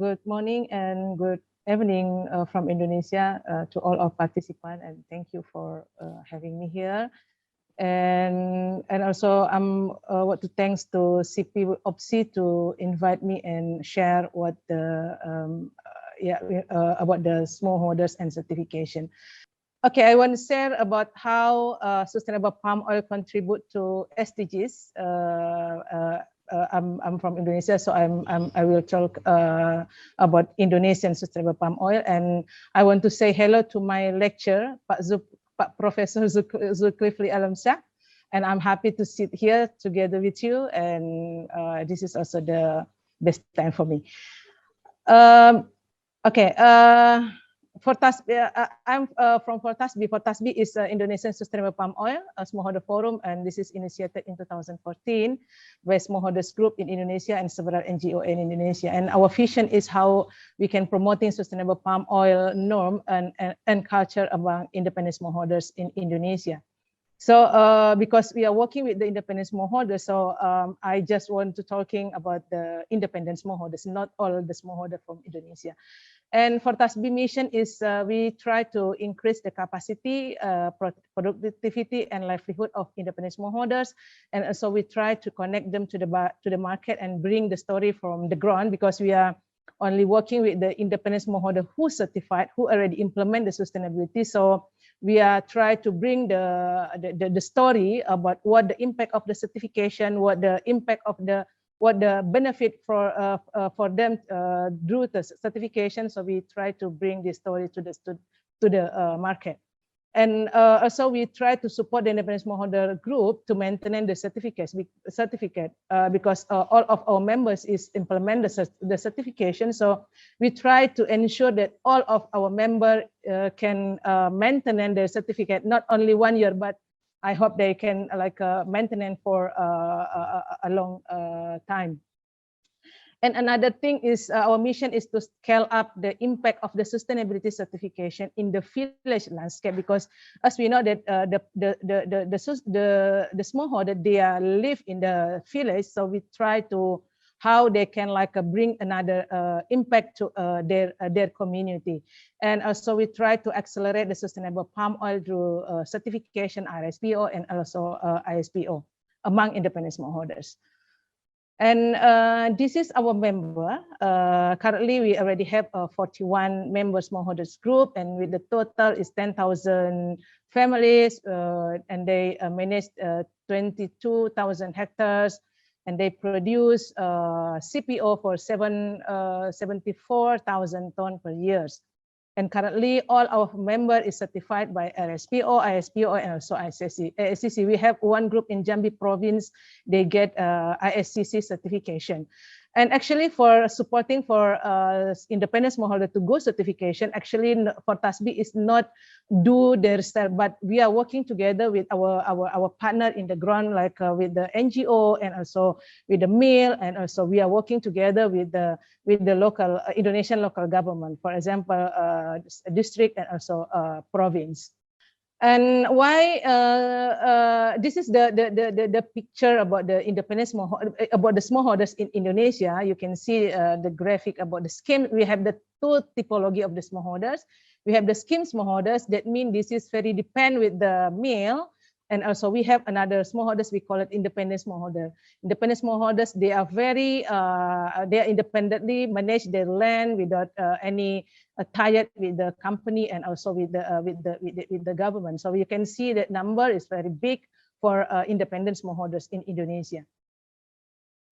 good morning and good evening from Indonesia to all our participants, and thank you for having me here. And also I'm want to thanks to CP OPSI to invite me and share what the about the smallholders and certification. Okay, I want to share about how sustainable palm oil contribute to SDGs. I'm from Indonesia, so I will talk about Indonesian sustainable palm oil, and I want to say hello to my lecturer, Pak Professor Zulkifli Alamsyah, and I'm happy to sit here together with you, and this is also the best time for me. Okay. I'm from FortasBI. FortasBI is Indonesian Sustainable Palm Oil, a smallholder forum, and this is initiated in 2014 by smallholders group in Indonesia and several NGO in Indonesia. And our vision is how we can promoting sustainable palm oil norm and culture among independent smallholders in Indonesia. So because we are working with the independent smallholders, so I just want to talking about the independent smallholders, not all the smallholders from Indonesia. And FortasBI mission is we try to increase the capacity, productivity, and livelihood of independent smallholders, and also we try to connect them to the market and bring the story from the ground, because we are only working with the independent smallholder who certified, who already implement the sustainability. So we are trying to bring the story about what the impact of the certification, what the impact of the benefit for them through the certification. So we try to bring this story to the market, and also we try to support the independent smallholder group to maintain the certificate because all of our members is implement the certification. So we try to ensure that all of our member can maintain their certificate not only 1 year, but I hope they can maintain for a long time. And another thing is our mission is to scale up the impact of the sustainability certification in the village landscape, because as we know that the smallholder, they live in the village, so we try to how they can bring another impact to their community. And also we try to accelerate the sustainable palm oil through certification, RSPO, and also ISPO among independent smallholders. And this is our member. Currently, we already have 41 member smallholders group, and with the total is 10,000 families, and they manage 22,000 hectares, and they produce CPO for 74,000 tons per year. And currently, all our member is certified by RSPO, ISPO, and also ISCC. We have one group in Jambi province, they get ISCC certification. And actually, for supporting for independent smallholder to go certification, actually FortasBI is not do their self, but we are working together with our partner in the ground, with the NGO and also with the mill, and also we are working together with the local Indonesian local government, for example, district and also province. And why this is the picture about the independent smallholders in Indonesia. You can see the graphic about the scheme. We have the two typology of the smallholders. We have the scheme smallholders. That means this is very depend with the mill. And also we have another smallholders, we call it independent smallholder. Independent smallholders, they are very, they are independently manage their land without any tied with the company and also with the government. So you can see that number is very big for independent smallholders in Indonesia.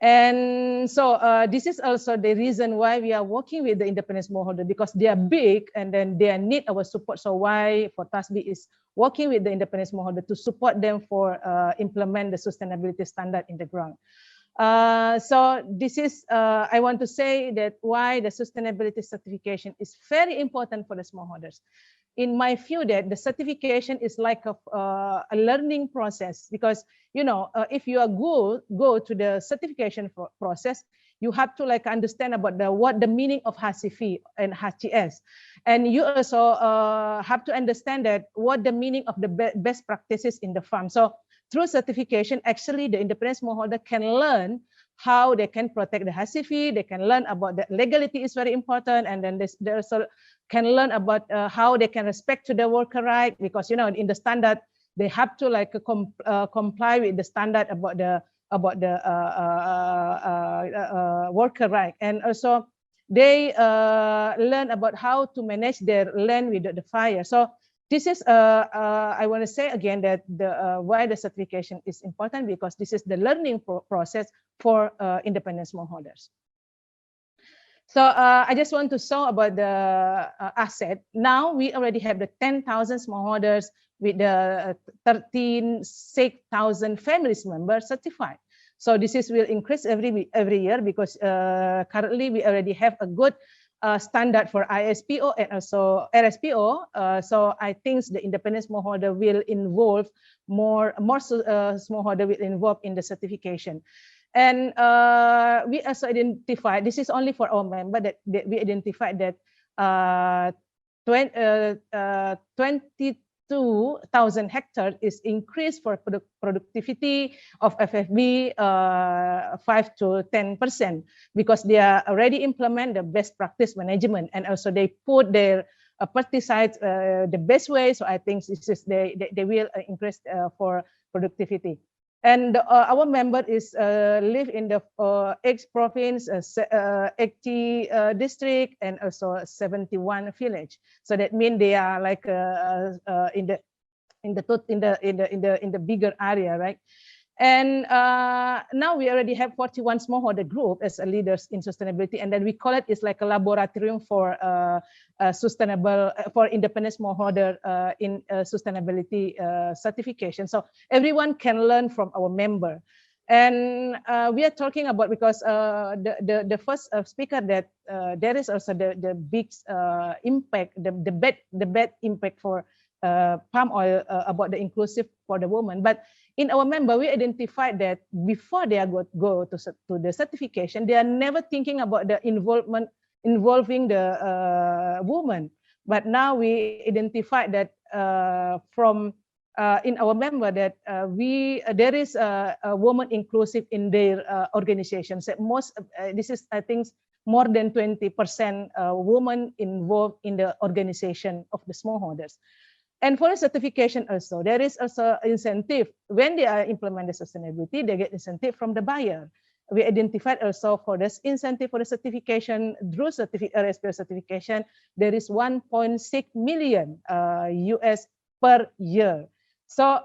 And so this is also the reason why we are working with the independent smallholder, because they are big and then they need our support. So why FortasBI is working with the independent smallholder to support them for implement the sustainability standard in the ground. So this is, I want to say that why the sustainability certification is very important for the smallholders. In my view, that the certification is like a learning process, because if you are go to the certification process, you have to understand about what the meaning of HCV and HCS, and you also have to understand that what the meaning of the best practices in the farm. So through certification, actually the independent smallholder can learn how they can protect the hasifi. They can learn about the legality is very important, and then they also can learn about how they can respect to the worker right, because in the standard they have to like comply with the standard about the worker right, and also they learn about how to manage their land with the fire. So this is I want to say again that why the certification is important, because this is the learning process for independent smallholders. So I just want to show about the asset. Now we already have the 10,000 smallholders with the 13,600 families members certified. So this will increase every year, because currently we already have a good standard for ISPO and also RSPO. So I think the independent smallholder will involve more smallholder will involve in the certification. And we also identified, this is only for our member, that we identified that 22,000 hectares is increased for productivity of FFB 5 to 10%, because they are already implement the best practice management, and also they put their pesticides the best way. So I think this is they will increase for productivity. And our member is live in the 8 province, 80 district, and also 71 village. So that means they are like in the bigger area, right? And now we already have 41 smallholder group as leaders in sustainability, and then we call it is like a laboratorium for sustainable for independent smallholder in sustainability certification. So everyone can learn from our member. And we are talking about, because the first speaker that there is also the big impact, the bad impact for palm oil about the inclusive for the woman. But in our member, we identified that before they go to the certification, they are never thinking about the involving the woman. But now we identified that from in our member that there is a woman inclusive in their organizations. That most this is, I think, more than 20% women involved in the organization of the smallholders. And for the certification also, there is also incentive. When they are implement the sustainability, they get incentive from the buyer. We identified also for this incentive for the certification, through RSPO certification, there is 1.6 million US per year. So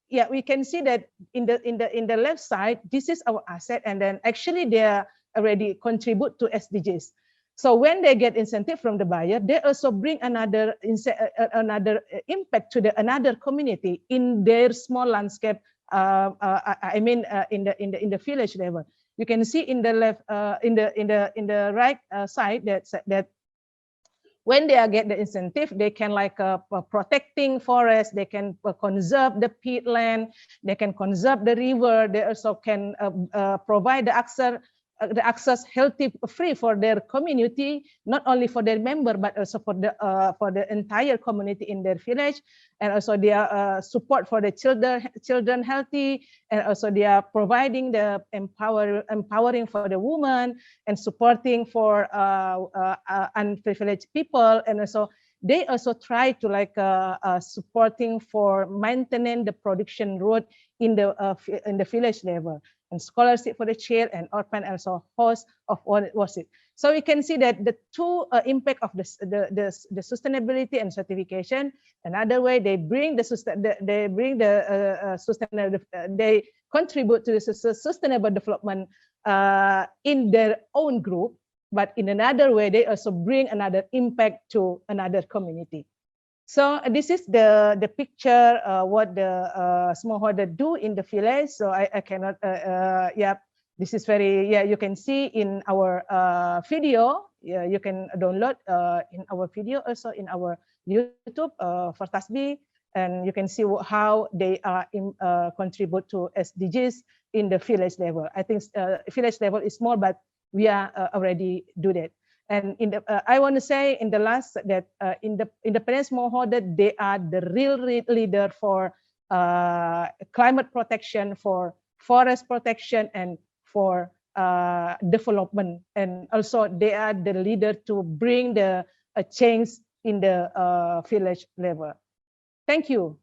yeah, we can see that in the left side, this is our asset, and then actually they already contribute to SDGs. So when they get incentive from the buyer, they also bring another impact to another community in their small landscape. I mean, in the village level, you can see in the left, in the right side that when they get the incentive, they can like protecting forest, they can conserve the peatland, they can conserve the river. They also can provide the access healthy free for their community, not only for their member but also for the entire community in their village. And also they are support for the children healthy, and also they are providing the empowering for the woman and supporting for unprivileged people. And also they also try to like supporting for maintaining the production road in the village level, and scholarship for the child and orphan, and also host of worship. So we can see that the two impact of the sustainability and certification. Another way, they bring the sustainable, they contribute to the sustainable development in their own group, but in another way, they also bring another impact to another community. So this is the picture what the smallholder do in the village. So I cannot yeah, this is very, yeah, you can see in our video. Yeah, you can download in our video, also in our YouTube FortasBI, and you can see how they are contribute to SDGs in the village level. I think village level is small, but we are already do that. And in the, I want to say in the last that in the independent smallholder, they are the real leader for climate protection, for forest protection, and for development, and also they are the leader to bring the change in the village level. Thank you.